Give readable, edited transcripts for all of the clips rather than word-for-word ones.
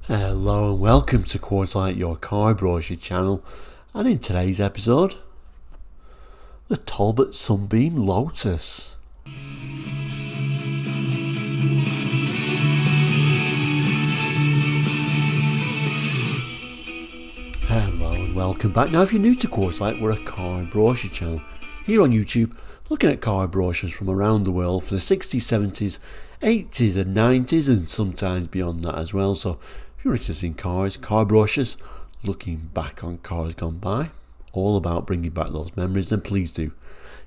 Hello and welcome to Quarterlight, your car brochure channel, and in today's episode, the Talbot Sunbeam Lotus. Hello and welcome back. Now if you're new to Quarterlight, we're a car brochure channel here on YouTube, looking at car brochures from around the world for the 60s, 70s, 80s and 90s and sometimes beyond that as well. So if you're interested in cars, car brochures, looking back on cars gone by, all about bringing back those memories, then please do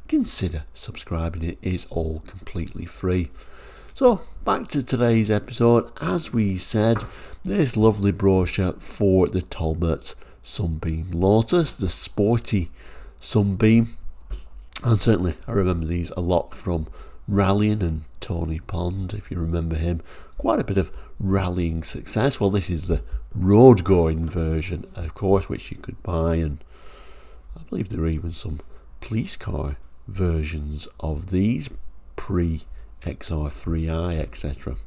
consider subscribing. It is all completely free. So back to today's episode. As we said, this lovely brochure for the Talbot Sunbeam Lotus, the sporty Sunbeam. And certainly I remember these a lot from rallying, and Tony Pond, if you remember him, quite a bit of rallying success. Well, this is the road going version, of course, which you could buy, and I believe there are even some police car versions of these pre XR3i, etc.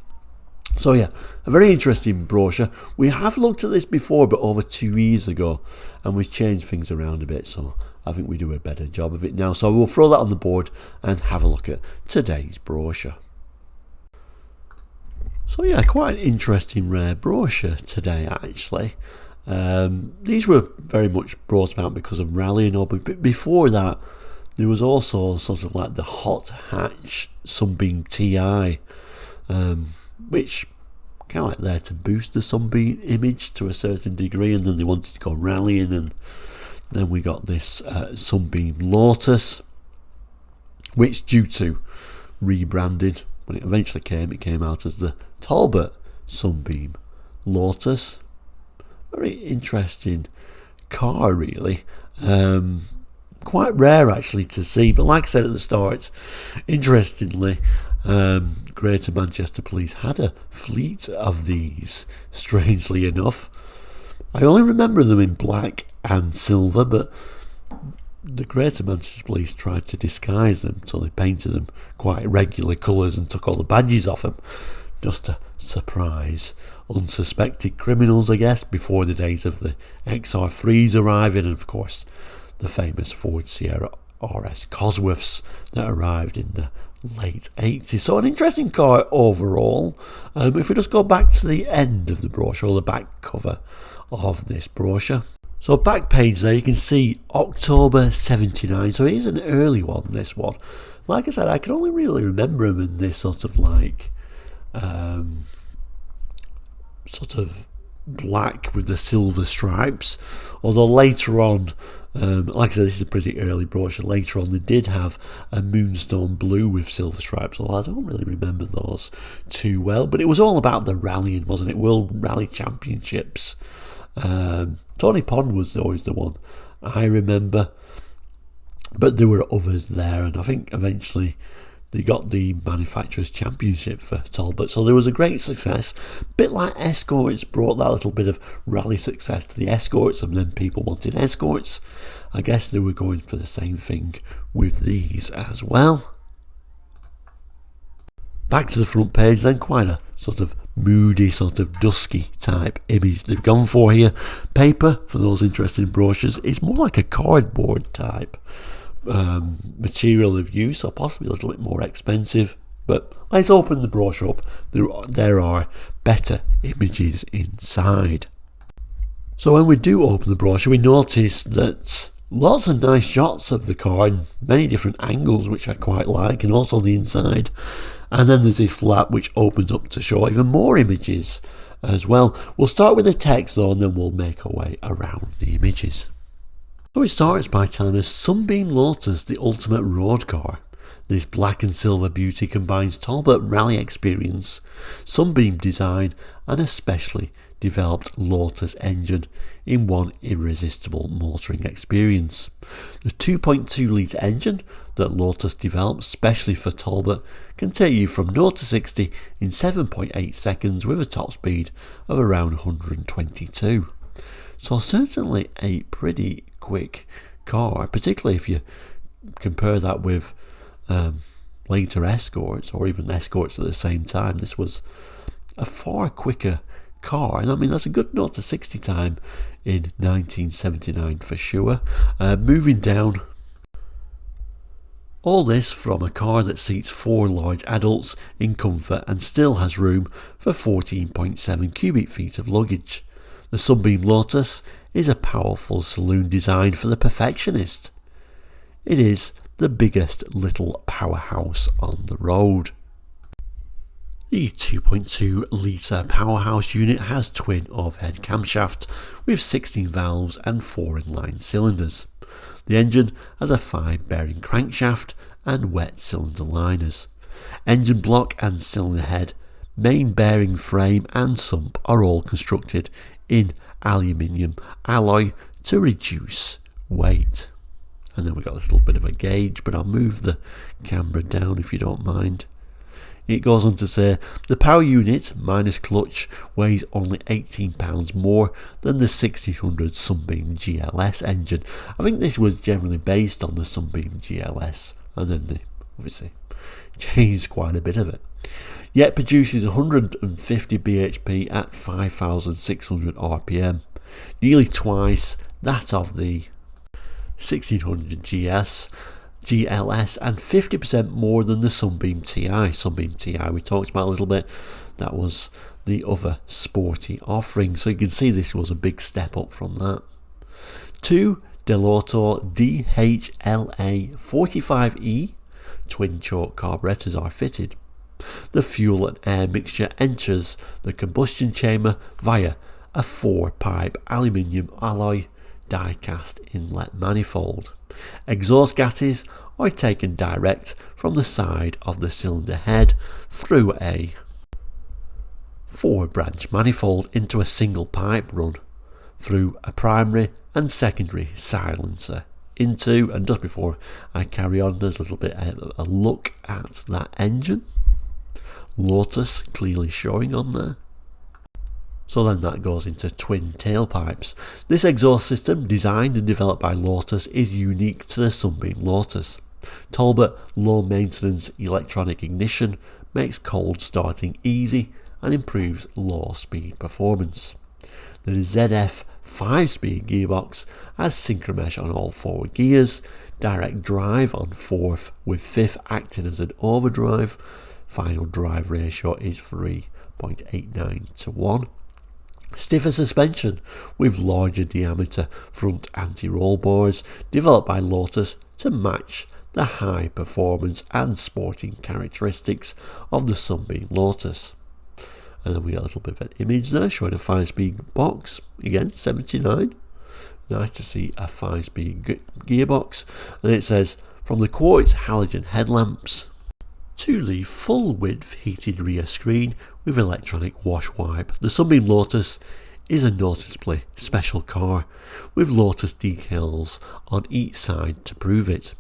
So yeah, a very interesting brochure. We have looked at this before, but over 2 years ago, and we've changed things around a bit, so I think we do a better job of it now. So we'll throw that on the board and have a look at today's brochure. So yeah, quite an interesting rare brochure today actually. These were very much brought about because of rallying, but before that there was also sort of like the hot hatch Sunbeam TI, which kind of like there to boost the Sunbeam image to a certain degree, and then they wanted to go rallying, and then we got this Sunbeam Lotus, which due to rebranded, when it eventually it came out as the Talbot Sunbeam Lotus. Very interesting car really. Quite rare actually to see, but like I said at the start, interestingly, Greater Manchester Police had a fleet of these, strangely enough. I only remember them in black and silver, but the Greater Manchester Police tried to disguise them, so they painted them quite irregular colours and took all the badges off them, just to surprise unsuspected criminals, I guess, before the days of the XR3s arriving, and of course the famous Ford Sierra RS Cosworths that arrived in the late 80s. So an interesting car overall. If we just go back to the end of the brochure, or the back cover of this brochure. So back page there, you can see October 79, so it is an early one, this one. Like I said, I can only really remember him in this sort of like sort of black with the silver stripes, although later on, like I said, this is a pretty early brochure. Later on they did have a moonstone blue with silver stripes, although I don't really remember those too well. But it was all about the rallying, wasn't it? World Rally Championships. Tony Pond was always the one I remember, but there were others there, and I think eventually they got the Manufacturers' Championship for Talbot, so there was a great success. Bit like Escorts brought that little bit of rally success to the Escorts, and then people wanted Escorts. I guess they were going for the same thing with these as well. Back to the front page then, quite a sort of moody, sort of dusky type image they've gone for here. Paper, for those interested in brochures, is more like a cardboard type material of use, or possibly a little bit more expensive. But let's open the brochure up. There are better images inside. So when we do open the brochure, we notice that lots of nice shots of the car in many different angles, which I quite like, and also the inside. And then there's this flap which opens up to show even more images as well. We'll start with the text though, and then we'll make our way around the images. So it starts by telling us Sunbeam Lotus, the ultimate road car. This black and silver beauty combines Talbot rally experience, Sunbeam design, and a specially developed Lotus engine in one irresistible motoring experience. The 2.2 litre engine that Lotus developed specially for Talbot can take you from 0 to 60 in 7.8 seconds with a top speed of around 122. So certainly a pretty quick car, particularly if you compare that with later Escorts, or even Escorts at the same time. This was a far quicker car, and I mean that's a good 0 to 60 time in 1979 for sure. Moving down, all this from a car that seats 4 large adults in comfort and still has room for 14.7 cubic feet of luggage. The Sunbeam Lotus is a powerful saloon designed for the perfectionist. It is the biggest little powerhouse on the road. The 2.2 litre powerhouse unit has twin overhead camshaft with 16 valves and 4 inline cylinders. The engine has a 5-bearing crankshaft and wet cylinder liners. Engine block and cylinder head, main bearing frame and sump are all constructed in aluminium alloy to reduce weight. And then we've got this little bit of a gauge, but I'll move the camera down if you don't mind. It goes on to say, the power unit minus clutch weighs only 18 pounds more than the 1600 Sunbeam GLS engine. I think this was generally based on the Sunbeam GLS, and then they obviously changed quite a bit of it. Yet produces 150 bhp at 5600 rpm, nearly twice that of the 1600 GLS and 50% more than the Sunbeam TI. Sunbeam TI we talked about a little bit, that was the other sporty offering, so you can see this was a big step up from that. 2 Delauto DHLA 45E twin choke carburetors are fitted. The fuel and air mixture enters the combustion chamber via a 4-pipe aluminium alloy die-cast inlet manifold. Exhaust gases are taken direct from the side of the cylinder head through a 4-branch manifold into a single pipe run through a primary and secondary silencer into, and just before I carry on, there's a little bit of a look at that engine. Lotus clearly showing on there. So then that goes into twin tailpipes. This exhaust system, designed and developed by Lotus, is unique to the Sunbeam Lotus. Talbot low maintenance electronic ignition makes cold starting easy and improves low speed performance. The ZF 5-speed gearbox has synchromesh on all 4 gears, direct drive on 4th with 5th acting as an overdrive. Final drive ratio is 3.89 to 1. Stiffer suspension with larger diameter front anti-roll bars developed by Lotus to match the high performance and sporting characteristics of the Sunbeam Lotus. And then we got a little bit of an image there showing a 5-speed box, again 79. Nice to see a 5-speed gearbox, and it says from the quartz halogen headlamps to the full width heated rear screen with electronic wash wipe. The Sunbeam Lotus is a noticeably special car with Lotus decals on each side to prove it.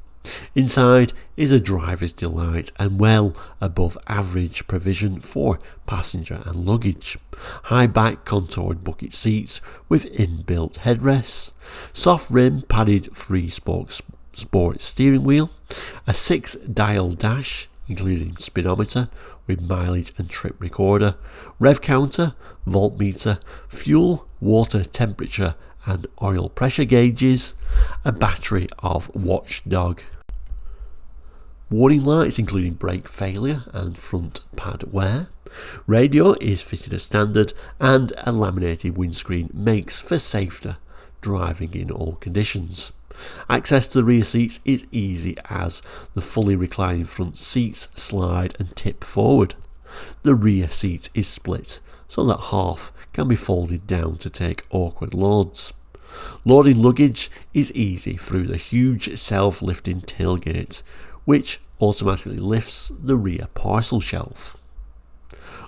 Inside is a driver's delight and well above average provision for passenger and luggage. High back contoured bucket seats with inbuilt headrests, soft rim padded 3-spoke sport steering wheel, a 6-dial dash including speedometer with mileage and trip recorder, rev counter, voltmeter, fuel, water temperature and oil pressure gauges, a battery of watchdog warning lights including brake failure and front pad wear. Radio is fitted as standard, and a laminated windscreen makes for safer driving in all conditions. Access to the rear seats is easy as the fully reclining front seats slide and tip forward. The rear seat is split so that half can be folded down to take awkward loads. Loading luggage is easy through the huge self-lifting tailgate, which automatically lifts the rear parcel shelf.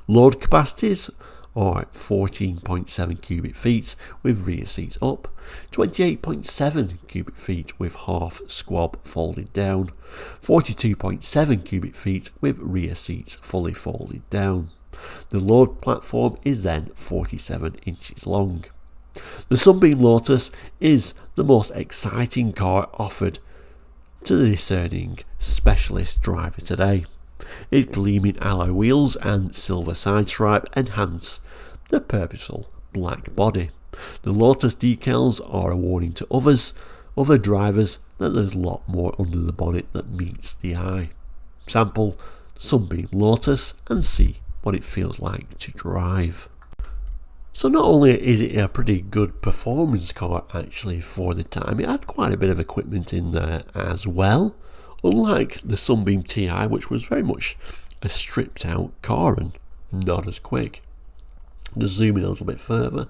Load capacities are 14.7 cubic feet with rear seats up, 28.7 cubic feet with half squab folded down, 42.7 cubic feet with rear seats fully folded down. The load platform is then 47 inches long. The Sunbeam Lotus is the most exciting car offered to the discerning specialist driver today. Its gleaming alloy wheels and silver side stripe enhance the purposeful black body. The Lotus decals are a warning to other drivers, that there's a lot more under the bonnet that meets the eye. Sample Sunbeam Lotus and see what it feels like to drive. So not only is it a pretty good performance car actually for the time, it had quite a bit of equipment in there as well. Unlike the Sunbeam TI, which was very much a stripped out car and not as quick. Just zoom in a little bit further.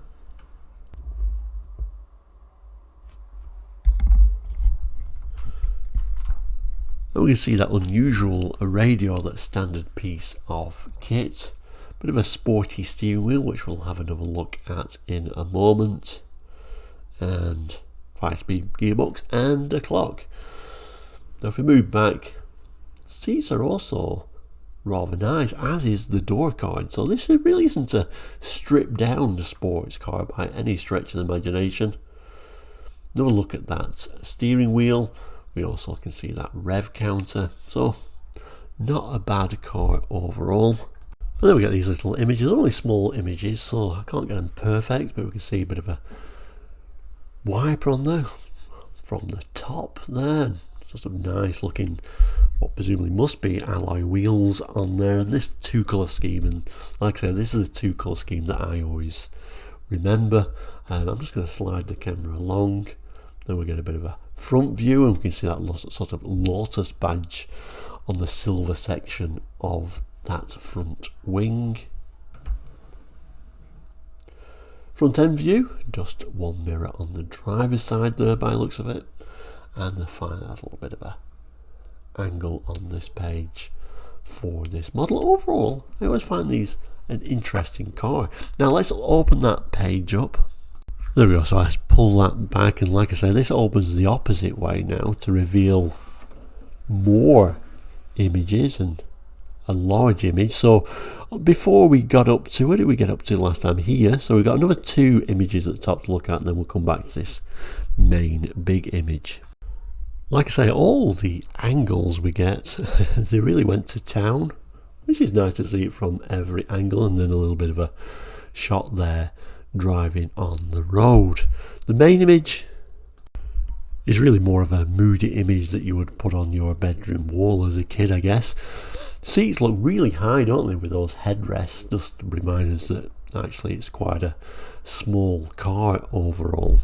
And we can see that unusual radio, that standard piece of kit. Bit of a sporty steering wheel, which we'll have another look at in a moment. And 5-speed gearbox and a clock. Now if we move back, seats are also rather nice, as is the door card. So this really isn't a stripped down sports car by any stretch of the imagination. Another look at that steering wheel. We also can see that rev counter. So not a bad car overall. And then we get these little images, only small images, so I can't get them perfect, but we can see a bit of a wiper on there from the top there. Just some nice looking, what presumably must be alloy wheels on there, and this two colour scheme. And like I said, this is a two colour scheme that I always remember. I'm just going to slide the camera along. Then we get a bit of a front view, and we can see that sort of Lotus badge on the silver section of that front wing. Front end view, just one mirror on the driver's side there by the looks of it, and the final little bit of a angle on this page for this model. Overall, I always find these an interesting car. Now let's open that page up. There we go, so let's pull that back, and like I say, this opens the opposite way now to reveal more images and a large image. So before we got up to, where did we get up to last time? Here. So we've got another two images at the top to look at, and then we'll come back to this main big image. Like I say, all the angles we get, they really went to town, which is nice to see it from every angle, and then a little bit of a shot there driving on the road. The main image is really more of a moody image that you would put on your bedroom wall as a kid, I guess. Seats look really high, don't they, with those headrests, just to remind us that actually it's quite a small car overall.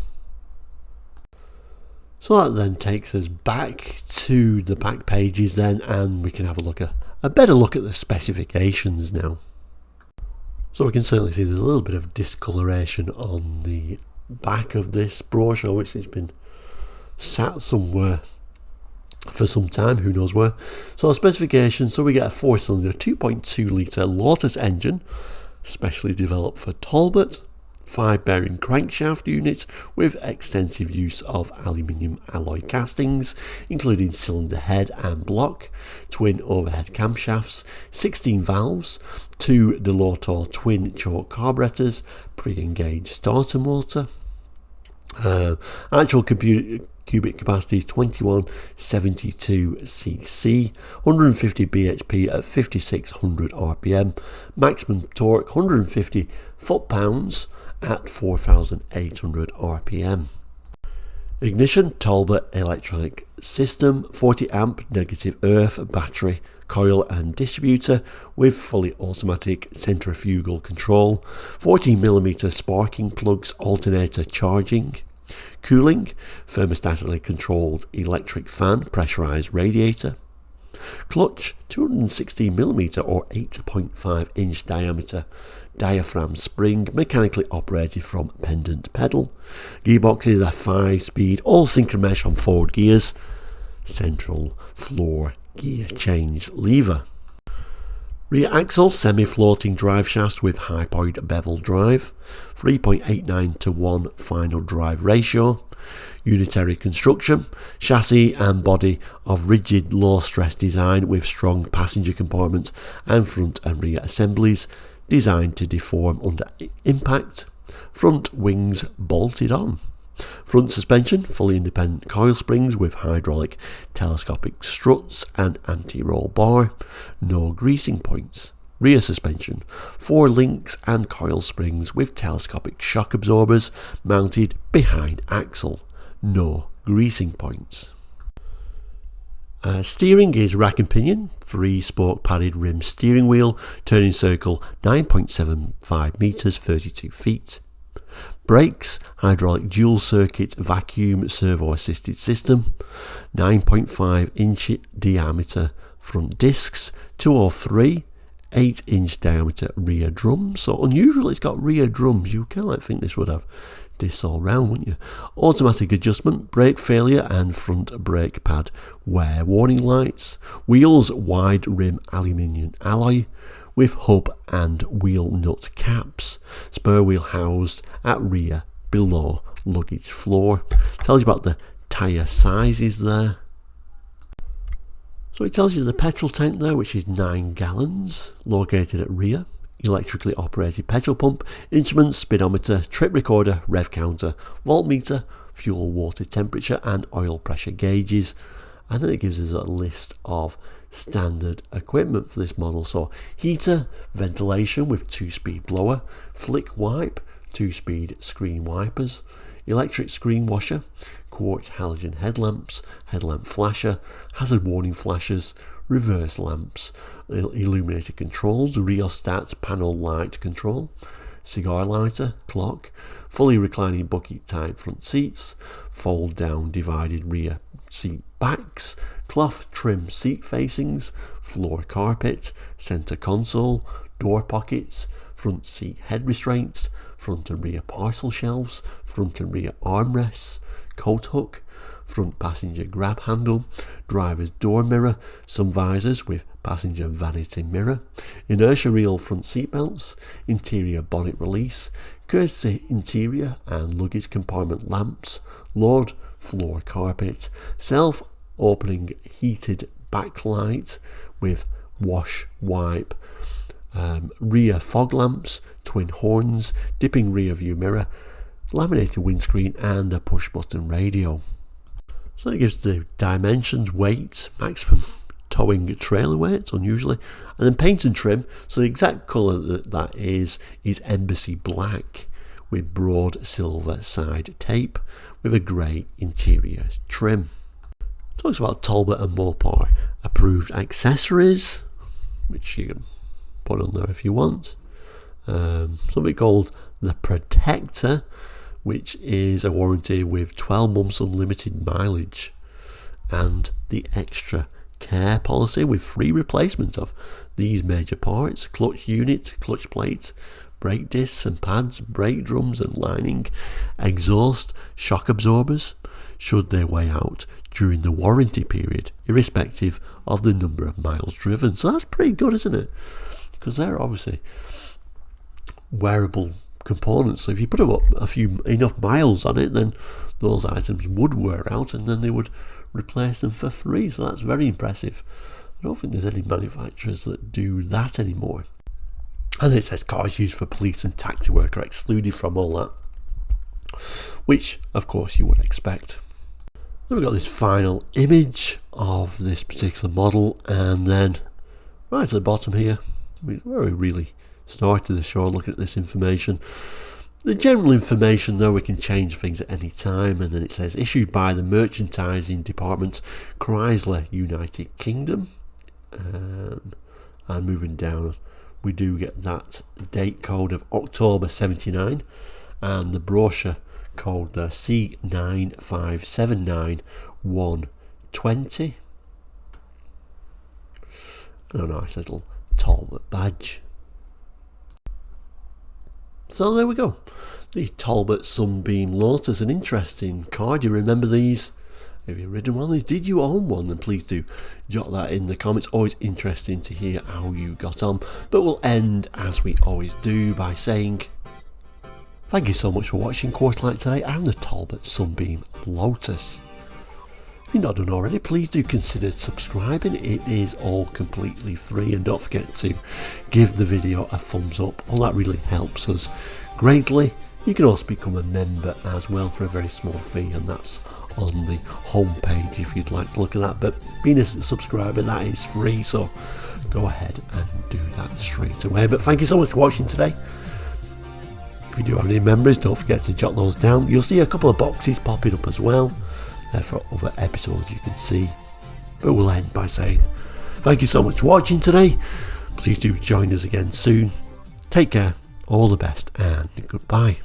So that then takes us back to the back pages then, and we can have a better look at the specifications now. So we can certainly see there's a little bit of discoloration on the back of this brochure, which has been sat somewhere for some time, who knows where. So specifications, so we get a 4-cylinder 2.2 litre Lotus engine, specially developed for Talbot, 5-bearing crankshaft unit with extensive use of aluminium alloy castings, including cylinder head and block, twin overhead camshafts, 16 valves, 2 Delotor twin choke carburetors, pre-engaged starter motor. Actual cubic capacity is 2172 cc, 150 bhp at 5600 rpm, maximum torque 150 foot-pounds at 4800 rpm. Ignition Talbot electronic system, 40 amp negative earth battery, coil and distributor with fully automatic centrifugal control, 14mm sparking plugs, alternator charging, cooling, thermostatically controlled electric fan, pressurized radiator, clutch 260mm or 8.5 inch diameter diaphragm spring, mechanically operated from pendant pedal. Gearbox is a 5-speed all synchromesh on forward gears, central floor gear change lever. Rear axle semi-floating drive shafts with high-point bevel drive, 3.89:1 final drive ratio, unitary construction, chassis and body of rigid low-stress design with strong passenger compartments and front and rear assemblies designed to deform under impact, front wings bolted on. Front suspension, fully independent coil springs with hydraulic telescopic struts and anti-roll bar, no greasing points. rear suspension, 4 links and coil springs with telescopic shock absorbers mounted behind axle. No greasing points. Steering is rack and pinion, 3-spoke padded rim steering wheel, turning circle 9.75 metres, 32 feet. Brakes, hydraulic dual circuit vacuum servo assisted system, 9.5 inch diameter front discs, 203 8-inch diameter rear drums. So unusual, it's got rear drums. You kind of like think this would have this all round, wouldn't you? Automatic adjustment, brake failure and front brake pad wear warning lights. Wheels, wide rim aluminium alloy with hub and wheel nut caps. Spur wheel housed at rear below luggage floor. Tells you about the tyre sizes there. So it tells you the petrol tank there, which is 9 gallons, located at rear. Electrically operated petrol pump, instruments, speedometer, trip recorder, rev counter, voltmeter, fuel water temperature and oil pressure gauges. And then it gives us a list of standard equipment for this model. So heater, ventilation with 2-speed blower, flick wipe, 2-speed screen wipers, electric screen washer, quartz halogen headlamps, headlamp flasher, hazard warning flashers, reverse lamps, illuminated controls, rheostat panel light control, cigar lighter, clock, fully reclining bucket type front seats, fold down divided rear seat backs, cloth trim seat facings, floor carpet, center console, door pockets, front seat head restraints, front and rear parcel shelves, front and rear armrests, coat hook, front passenger grab handle, driver's door mirror, some visors with passenger vanity mirror, inertia reel front seat belts, interior bonnet release, courtesy interior and luggage compartment lamps, load floor carpet, self-opening heated backlight with wash wipe, rear fog lamps, twin horns, dipping rear view mirror, laminated windscreen and a push button radio. So it gives the dimensions, weight, maximum towing trailer weight, unusually, and then paint and trim. So the exact colour that is embassy black with broad silver side tape with a grey interior trim. Talks about Talbot and Mopar approved accessories, which you can put on there if you want. Something called the Protector, which is a warranty with 12 months unlimited mileage, and the Extra Care policy with free replacement of these major parts: clutch unit, clutch plate, brake discs and pads, brake drums and lining, exhaust shock absorbers should they weigh out during the warranty period, irrespective of the number of miles driven. So that's pretty good, isn't it? Because they're obviously wearable components. So if you put enough miles on it, then those items would wear out and then they would replace them for free. So that's very impressive. I don't think there's any manufacturers that do that anymore. And it says cars used for police and taxi work are excluded from all that, which of course you would expect. Then we've got this final image of this particular model, and then right at the bottom here, where we really started the show looking at this information. The general information, though, we can change things at any time, and then it says issued by the Merchandising Department, Chrysler, United Kingdom. And moving down, we do get that date code of October 79 and the brochure code C9579120. And a nice little Talbot badge. So there we go, the Talbot Sunbeam Lotus, an interesting car. Do you remember these? Have you ridden one of these? Did you own one? Then please do jot that in the comments. Always interesting to hear how you got on. But we'll end, as we always do, by saying thank you so much for watching Quarterlight today and the Talbot Sunbeam Lotus. If you've not done already, please do consider subscribing. It is all completely free, and don't forget to give the video a thumbs up. All that really helps us greatly. You can also become a member as well for a very small fee, and that's on the home page if you'd like to look at that. But being a subscriber, that is free, so go ahead and do that straight away. But thank you so much for watching today. If you do have any memories, don't forget to jot those down. You'll see a couple of boxes popping up as well. They're for other episodes you can see. But we'll end by saying thank you so much for watching today. Please do join us again soon. Take care, all the best, and goodbye.